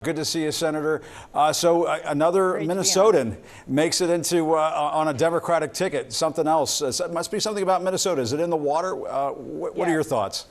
Good to see you, Senator. Another Great Minnesotan makes it into on a Democratic ticket. Something else. It must be something about Minnesota. Is it in the water? What are your thoughts?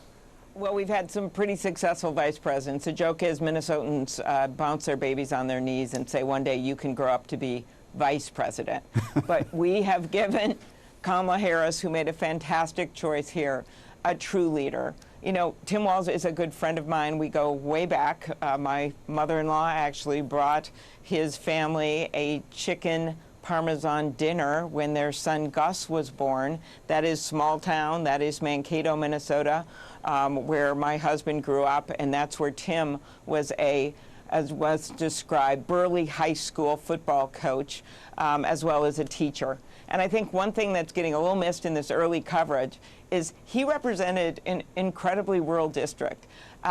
Well, we've had some pretty successful vice presidents. The joke is Minnesotans bounce their babies on their knees and say one day you can grow up to be vice president. But we have given Kamala Harris, who made a fantastic choice here, a true leader. You know, Tim Walz is a good friend of mine. We go way back. My mother-in-law actually brought his family a chicken Parmesan dinner when their son Gus was born. That is small town. That is Mankato, Minnesota, where my husband grew up, and that's where Tim was as was described, burly high school football coach, as well as a teacher. And I think one thing that's getting a little missed in this early coverage is he represented an incredibly rural district.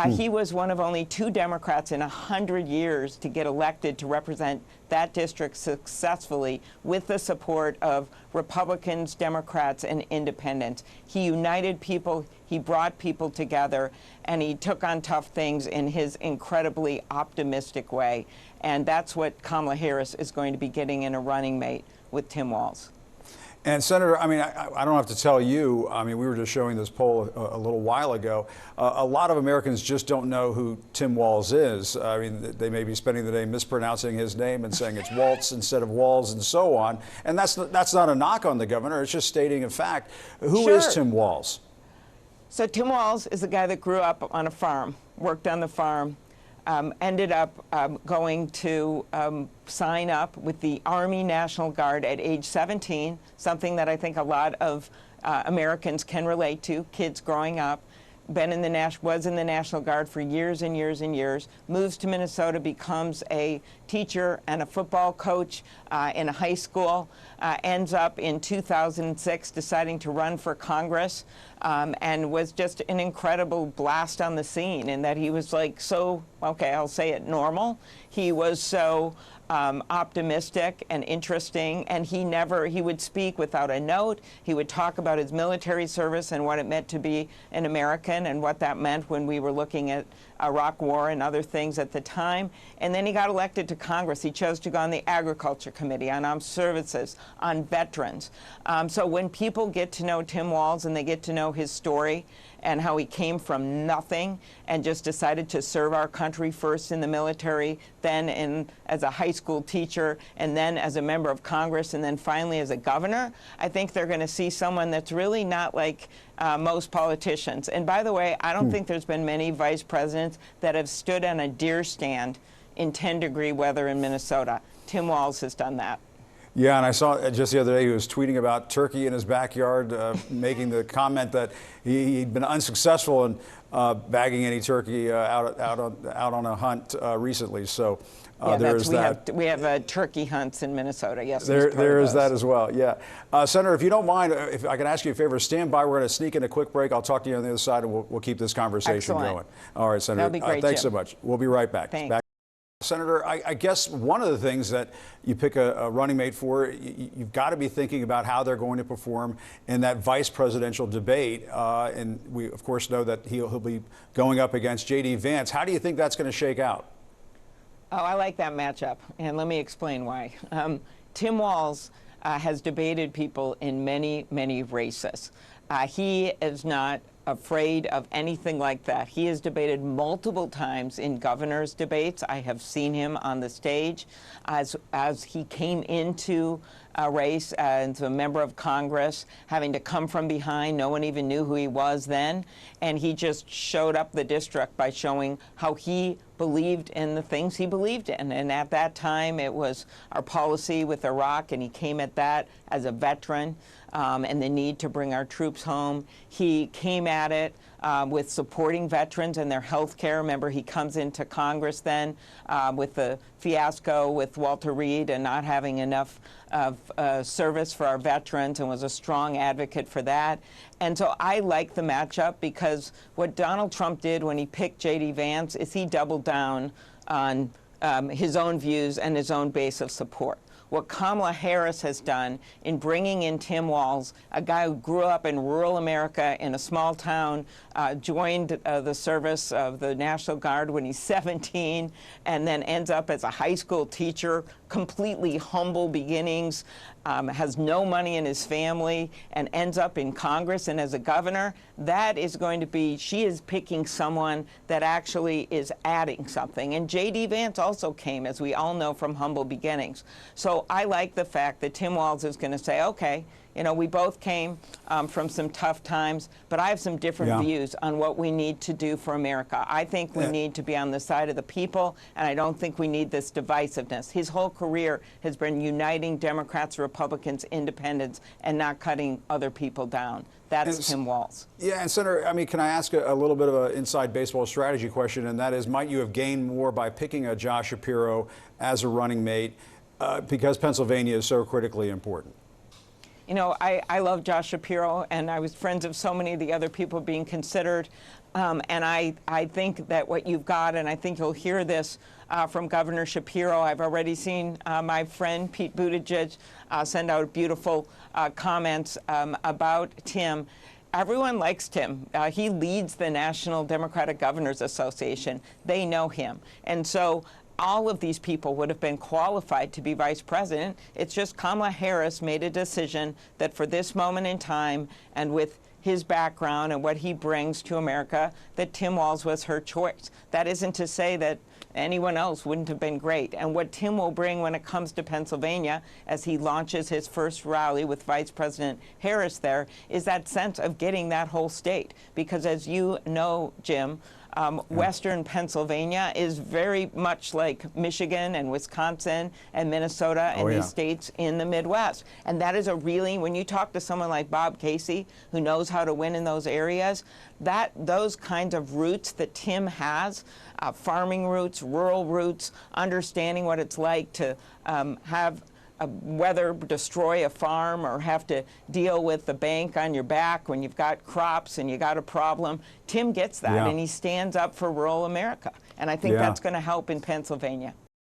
He was one of only 2 Democrats in 100 years to get elected to represent that district successfully with the support of Republicans, Democrats, and independents. He united people, he brought people together, and he took on tough things in his incredibly optimistic way. And that's what Kamala Harris is going to be getting in a running mate with Tim Walz. And Senator, I mean, I don't have to tell you, I mean, we were just showing this poll a little while ago. A lot of Americans just don't know who Tim Walz is. I mean, they may be spending the day mispronouncing his name and saying it's Waltz instead of Walz and so on. And that's not a knock on the governor. It's just stating a fact. Who is Tim Walz? So Tim Walz is the guy that grew up on a farm, worked on the farm, ended up going to sign up with the Army National Guard at age 17, something that I think a lot of Americans can relate to, kids growing up. Was in the National Guard for years and years and years, moves to Minnesota, becomes a teacher and a football coach in a high school, ends up in 2006 deciding to run for Congress, and was just an incredible blast on the scene in that he was like so, okay, I'll say it, normal. He was so optimistic and interesting, and he would speak without a note. He would talk about his military service and what it meant to be an American and what that meant when we were looking at Iraq War and other things at the time. And then he got elected to Congress. He chose to go on the Agriculture Committee, on Armed Services, on veterans. So when people get to know Tim Walz and they get to know his story and how he came from nothing and just decided to serve our country first in the military, then as a high school teacher, and then as a member of Congress, and then finally as a governor, I think they're going to see someone that's really not like most politicians. And by the way, I don't think there's been many vice presidents that have stood on a deer stand in 10-degree weather in Minnesota. Tim Walz has done that. Yeah, and I saw just the other day he was tweeting about turkey in his backyard, making the comment that he'd been unsuccessful in bagging any turkey out on a hunt recently. So yeah, there is that. We have turkey hunts in Minnesota. Yes, there is that as well. Yeah, Senator, if you don't mind, if I can ask you a favor, stand by. We're going to sneak in a quick break. I'll talk to you on the other side, and we'll keep this conversation going. All right, Senator. That'll be great, thanks Jim. so much. We'll be right back. Thanks. Senator, I guess one of the things that you pick a running mate for, you've got to be thinking about how they're going to perform in that vice presidential debate. And we, of course, know that he'll be going up against JD Vance. How do you think that's going to shake out? Oh, I like that matchup, and let me explain why. Tim Walz has debated people in many, many races. He is not afraid of anything like that. He has debated multiple times in governors' debates. I have seen him on the stage as he came into a race as a member of Congress, having to come from behind. No one even knew who he was then. And he just showed up the district by showing how he believed in the things he believed in. And at that time, it was our policy with Iraq, and he came at that as a veteran, and the need to bring our troops home. He came at it with supporting veterans and their health care. Remember, he comes into Congress then with the fiasco with Walter Reed and not having enough of service for our veterans, and was a strong advocate for that. And so I like the matchup because what Donald Trump did when he picked JD Vance is he doubled down on his own views and his own base of support. what Kamala Harris has done in bringing in Tim Walz, a guy who grew up in rural America in a small town, joined the service of the National Guard when he's 17, and then ends up as a high school teacher, completely humble beginnings, has no money in his family, and ends up in Congress and as a governor. That is going to be, she is picking someone that actually is adding something. And JD Vance also came, as we all know, from humble beginnings. So I like the fact that Tim Walz is going to say, okay, you know, we both came from some tough times, but I have some different views on what we need to do for America. I think we need to be on the side of the people, and I don't think we need this divisiveness. His whole career has been uniting Democrats, Republicans, independents, and not cutting other people down. That's Tim Walz. Yeah, and Senator, I mean, can I ask a little bit of an inside baseball strategy question, and that is, might you have gained more by picking a Josh Shapiro as a running mate because Pennsylvania is so critically important? You know, I love Josh Shapiro, and I was friends of so many of the other people being considered. And I think that what you've got, and I think you'll hear this from Governor Shapiro. I've already seen my friend Pete Buttigieg send out beautiful comments about Tim. Everyone likes Tim. He leads the National Democratic Governors Association. They know him. And so all of these people would have been qualified to be vice president. It's just Kamala Harris made a decision that for this moment in time, and with his background and what he brings to America, that Tim Walz was her choice. That isn't to say that anyone else wouldn't have been great. And what Tim will bring when it comes to Pennsylvania, as he launches his first rally with Vice President Harris there, is that sense of getting that whole state. Because as you know, Jim, Western Pennsylvania is very much like Michigan and Wisconsin and Minnesota and these states in the Midwest. And that is a really, when you talk to someone like Bob Casey, who knows how to win in those areas, those kinds of roots that Tim has, farming roots, rural roots, understanding what it's like to have whether destroy a farm or have to deal with the bank on your back when you've got crops and you got a problem. Tim gets that, and he stands up for rural America. And I think that's going to help in Pennsylvania.